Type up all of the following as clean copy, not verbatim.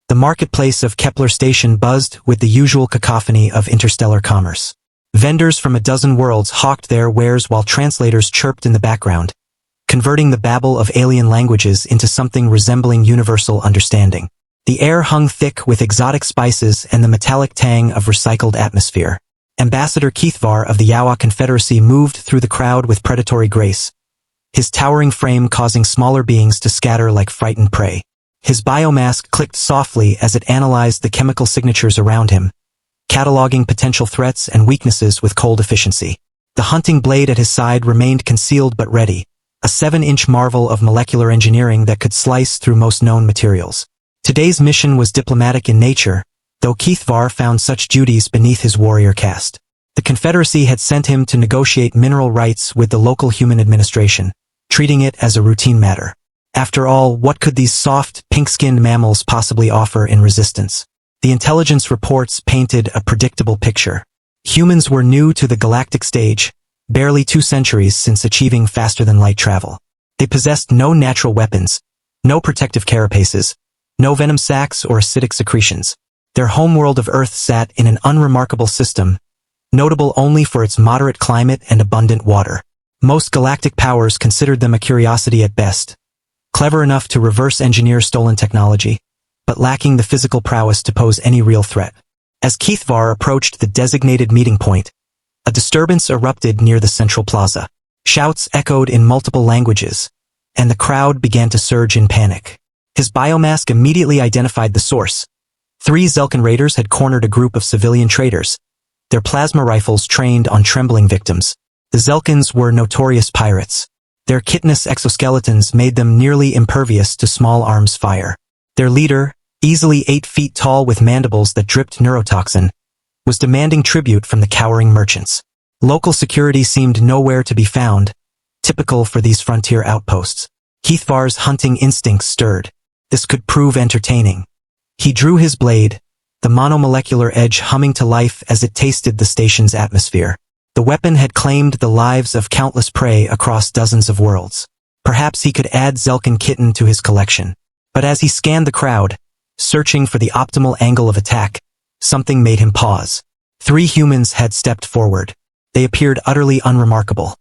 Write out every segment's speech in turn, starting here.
The marketplace of Kepler Station buzzed with the usual cacophony of interstellar commerce. Vendors from a dozen worlds hawked their wares while translators chirped in the background, converting the babble of alien languages into something resembling universal understanding. The air hung thick with exotic spices and the metallic tang of recycled atmosphere. Ambassador Keithvar of the Yawa Confederacy moved through the crowd with predatory grace, his towering frame causing smaller beings to scatter like frightened prey. His biomask clicked softly as it analyzed the chemical signatures around him, cataloging potential threats and weaknesses with cold efficiency. The hunting blade at his side remained concealed but ready, a 7-inch marvel of molecular engineering that could slice through most known materials. Today's mission was diplomatic in nature, though Keithvar found such duties beneath his warrior caste. The Confederacy had sent him to negotiate mineral rights with the local human administration, treating it as a routine matter. After all, what could these soft, pink-skinned mammals possibly offer in resistance? The intelligence reports painted a predictable picture. Humans were new to the galactic stage, barely 2 centuries since achieving faster-than-light travel. They possessed no natural weapons, no protective carapaces, no venom sacs or acidic secretions. Their homeworld of Earth sat in an unremarkable system, notable only for its moderate climate and abundant water. Most galactic powers considered them a curiosity at best, clever enough to reverse engineer stolen technology, but lacking the physical prowess to pose any real threat. As Keithvar approached the designated meeting point, a disturbance erupted near the central plaza. Shouts echoed in multiple languages, and the crowd began to surge in panic. His biomask immediately identified the source. 3 Zelkan raiders had cornered a group of civilian traders, their plasma rifles trained on trembling victims. The Zelkans were notorious pirates. Their chitinous exoskeletons made them nearly impervious to small arms fire. Their leader, easily 8 feet tall with mandibles that dripped neurotoxin, was demanding tribute from the cowering merchants. Local security seemed nowhere to be found, typical for these frontier outposts. Keithvar's hunting instincts stirred. This could prove entertaining. He drew his blade, the monomolecular edge humming to life as it tasted the station's atmosphere. The weapon had claimed the lives of countless prey across dozens of worlds. Perhaps he could add Zelkan kitten to his collection. But as he scanned the crowd, searching for the optimal angle of attack, something made him pause. 3 humans had stepped forward. They appeared utterly unremarkable.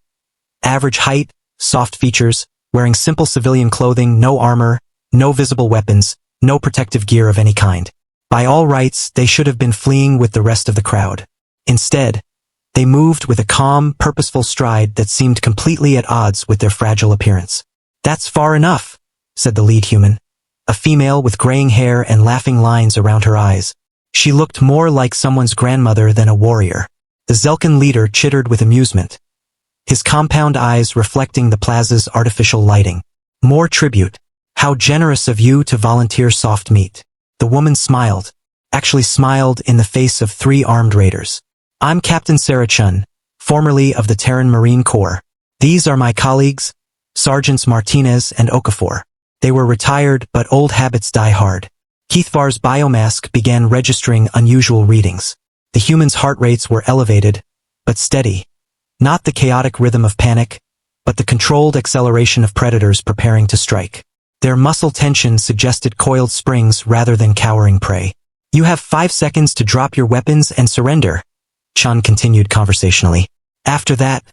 Average height, soft features, wearing simple civilian clothing, no armor, no visible weapons, no protective gear of any kind. By all rights, they should have been fleeing with the rest of the crowd. Instead, they moved with a calm, purposeful stride that seemed completely at odds with their fragile appearance. "That's far enough," said the lead human, a female with graying hair and laughing lines around her eyes. She looked more like someone's grandmother than a warrior. The Zelkan leader chittered with amusement, his compound eyes reflecting the plaza's artificial lighting. "More tribute. How generous of you to volunteer soft meat." The woman smiled, actually smiled in the face of 3 armed raiders. "I'm Captain Sarah Chen, formerly of the Terran Marine Corps. These are my colleagues, Sergeants Martinez and Okafor. They were retired, but old habits die hard." Keithvar's biomask began registering unusual readings. The humans' heart rates were elevated, but steady. Not the chaotic rhythm of panic, but the controlled acceleration of predators preparing to strike. Their muscle tension suggested coiled springs rather than cowering prey. "You have 5 seconds to drop your weapons and surrender," Chen continued conversationally. "After that,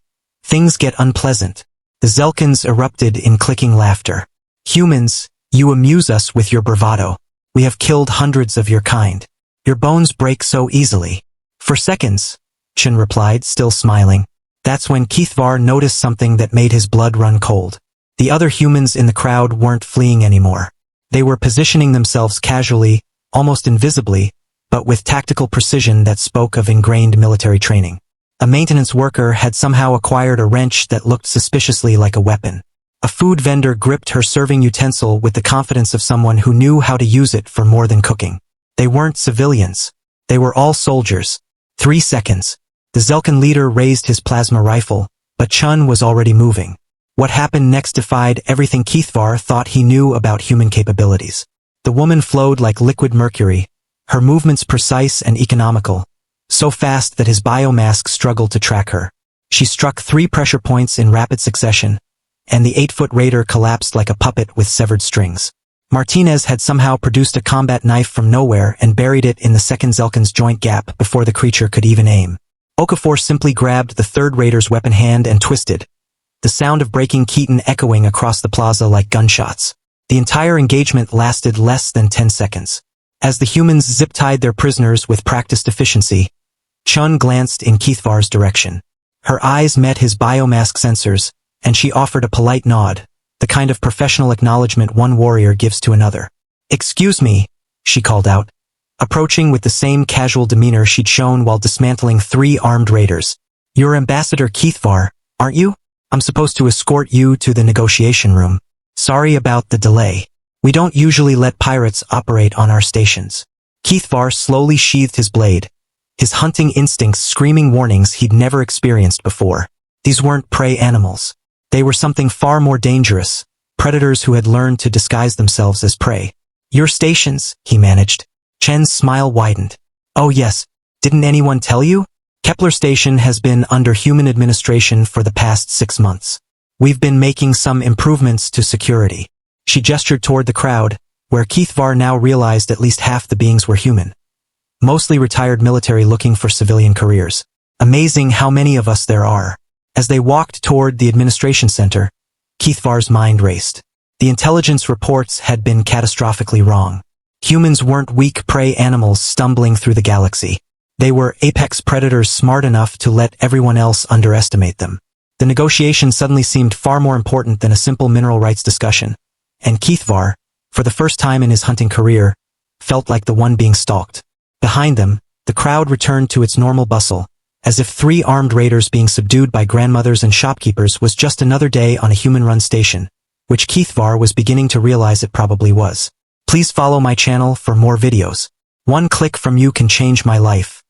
things get unpleasant." The Zelkans erupted in clicking laughter. "Humans, you amuse us with your bravado. We have killed hundreds of your kind. Your bones break so easily." "For seconds," Chen replied, still smiling. That's when Keithvar noticed something that made his blood run cold. The other humans in the crowd weren't fleeing anymore. They were positioning themselves casually, almost invisibly, but with tactical precision that spoke of ingrained military training. A maintenance worker had somehow acquired a wrench that looked suspiciously like a weapon. A food vendor gripped her serving utensil with the confidence of someone who knew how to use it for more than cooking. They weren't civilians. They were all soldiers. 3 seconds. The Zelkan leader raised his plasma rifle, but Chen was already moving. What happened next defied everything Keithvar thought he knew about human capabilities. The woman flowed like liquid mercury, her movements precise and economical, so fast that his biomask struggled to track her. She struck 3 pressure points in rapid succession, and the 8-foot raider collapsed like a puppet with severed strings. Martinez had somehow produced a combat knife from nowhere and buried it in the second Zelkan's joint gap before the creature could even aim. Okafor simply grabbed the third raider's weapon hand and twisted, the sound of breaking Keaton echoing across the plaza like gunshots. The entire engagement lasted less than 10 seconds. As the humans zip-tied their prisoners with practiced efficiency, Chun glanced in Keithvar's direction. Her eyes met his biomask sensors, and she offered a polite nod, the kind of professional acknowledgement one warrior gives to another. "Excuse me," she called out, approaching with the same casual demeanor she'd shown while dismantling 3 armed raiders. "You're Ambassador Keithvar, aren't you? I'm supposed to escort you to the negotiation room. Sorry about the delay. We don't usually let pirates operate on our stations." Keithvar slowly sheathed his blade, his hunting instincts screaming warnings he'd never experienced before. These weren't prey animals. They were something far more dangerous, predators who had learned to disguise themselves as prey. "Your stations," he managed. Chen's smile widened. "Oh yes, didn't anyone tell you? Kepler Station has been under human administration for the past 6 months. We've been making some improvements to security." She gestured toward the crowd, where Keithvar now realized at least half the beings were human. Mostly retired military looking for civilian careers. Amazing how many of us there are. As they walked toward the administration center, Keithvar's mind raced. The intelligence reports had been catastrophically wrong. Humans weren't weak prey animals stumbling through the galaxy. They were apex predators smart enough to let everyone else underestimate them. The negotiation suddenly seemed far more important than a simple mineral rights discussion, and Keithvar, for the first time in his hunting career, felt like the one being stalked. Behind them, the crowd returned to its normal bustle, as if 3 armed raiders being subdued by grandmothers and shopkeepers was just another day on a human-run station, which Keithvar was beginning to realize it probably was. Please follow my channel for more videos. One click from you can change my life.